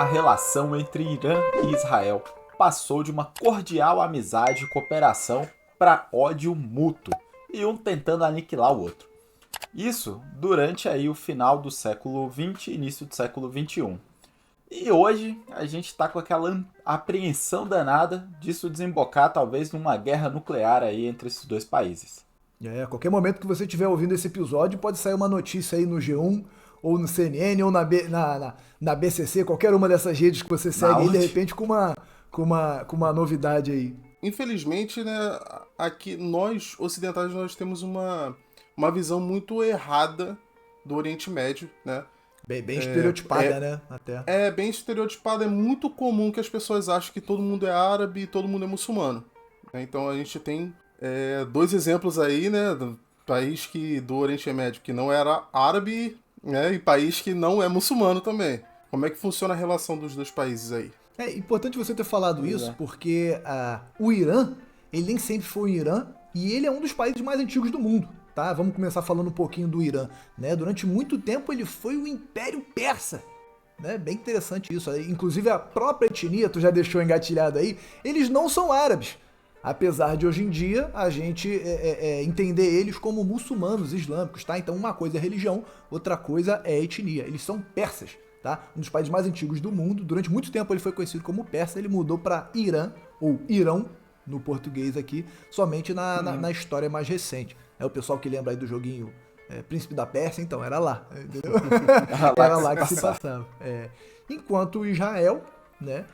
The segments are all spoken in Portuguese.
A relação entre Irã e Israel passou de uma cordial amizade e cooperação para ódio mútuo, e um tentando aniquilar o outro. Isso durante aí o final do século XX e início do século XXI. E hoje a gente está com aquela apreensão danada disso desembocar talvez numa guerra nuclear aí entre esses dois países. A qualquer momento que você estiver ouvindo esse episódio, pode sair uma notícia aí no G1, ou no CNN, ou na BCC, qualquer uma dessas redes que você segue aí, de repente com uma novidade aí. Infelizmente, né, aqui nós, ocidentais, nós temos uma visão muito errada do Oriente Médio, né? Bem estereotipada, né? Até. É bem estereotipada, é muito comum que as pessoas achem que todo mundo é árabe e todo mundo é muçulmano. Então a gente tem dois exemplos aí, né? Do país do Oriente Médio que não era árabe, né? E país que não é muçulmano também. Como é que funciona a relação dos dois países aí? É importante você ter falado isso, porque o Irã, ele nem sempre foi o Irã, e ele é um dos países mais antigos do mundo. Tá? Vamos começar falando um pouquinho do Irã. Né? Durante muito tempo ele foi o Império Persa. Né? Bem interessante isso. Inclusive a própria etnia, tu já deixou engatilhado aí, eles não são árabes. Apesar de hoje em dia a gente entender eles como muçulmanos islâmicos. Tá? Então uma coisa é religião, outra coisa é etnia. Eles são persas. Tá? Um dos países mais antigos do mundo. Durante muito tempo ele foi conhecido como Persa. Ele mudou para Irã, ou Irão, no português aqui, somente na história mais recente. É o pessoal que lembra aí do joguinho Príncipe da Pérsia, então, era lá, entendeu? Era lá que se passava. Enquanto Israel, né,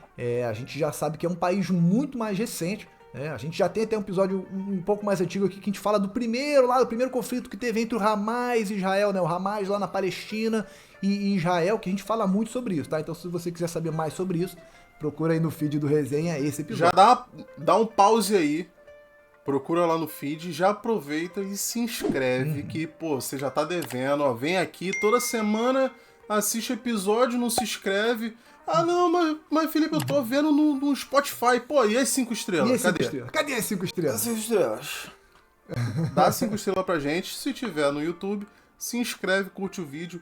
a gente já sabe que é um país muito mais recente, né? A gente já tem até um episódio um pouco mais antigo aqui que a gente fala do primeiro conflito que teve entre o Hamas e Israel, né? O Hamas lá na Palestina e Israel, que a gente fala muito sobre isso, tá? Então, se você quiser saber mais sobre isso, procura aí no feed do Resenha esse episódio. Já dá um pause aí. Procura lá no feed, já aproveita e se inscreve, que, pô, você já tá devendo, ó, vem aqui toda semana, assiste episódio, não se inscreve. Ah, não, mas Felipe, eu tô vendo no Spotify, pô, e as 5 estrelas? Cadê as 5 estrelas? As 5 estrelas. Dá 5 estrelas pra gente, se tiver no YouTube, se inscreve, curte o vídeo,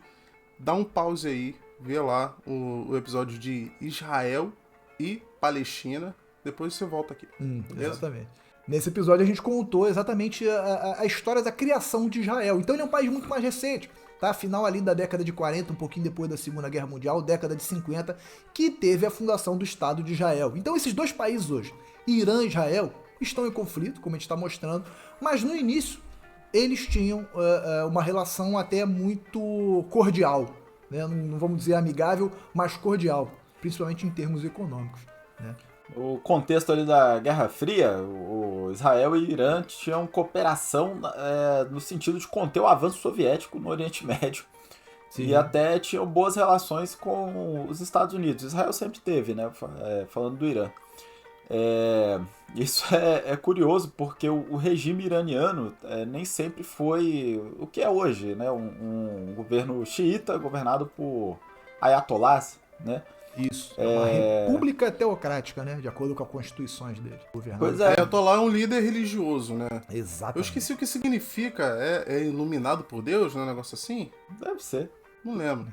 dá um pause aí, vê lá o episódio de Israel e Palestina, depois você volta aqui, beleza? Exatamente. Nesse episódio a gente contou exatamente a história da criação de Israel. Então ele é um país muito mais recente, tá? Final ali da década de 40, um pouquinho depois da Segunda Guerra Mundial, década de 50, que teve a fundação do Estado de Israel. Então esses dois países hoje, Irã e Israel, estão em conflito, como a gente está mostrando, mas no início eles tinham uma relação até muito cordial, né? Não vamos dizer amigável, mas cordial, principalmente em termos econômicos, né? O contexto ali da Guerra Fria, o Israel e Irã tinham cooperação no sentido de conter o avanço soviético no Oriente Médio. Sim. E até tinham boas relações com os Estados Unidos. Israel sempre teve, né? Falando do Irã. Isso é curioso, porque o regime iraniano nem sempre foi o que é hoje, né? Um governo xiita governado por ayatollahs, né? Isso, é uma república teocrática, né? De acordo com as constituições dele. Pois é. Ayatollah é um líder religioso, né? Exatamente. Eu esqueci o que significa. É iluminado por Deus, né? Um negócio assim? Deve ser. Não lembro.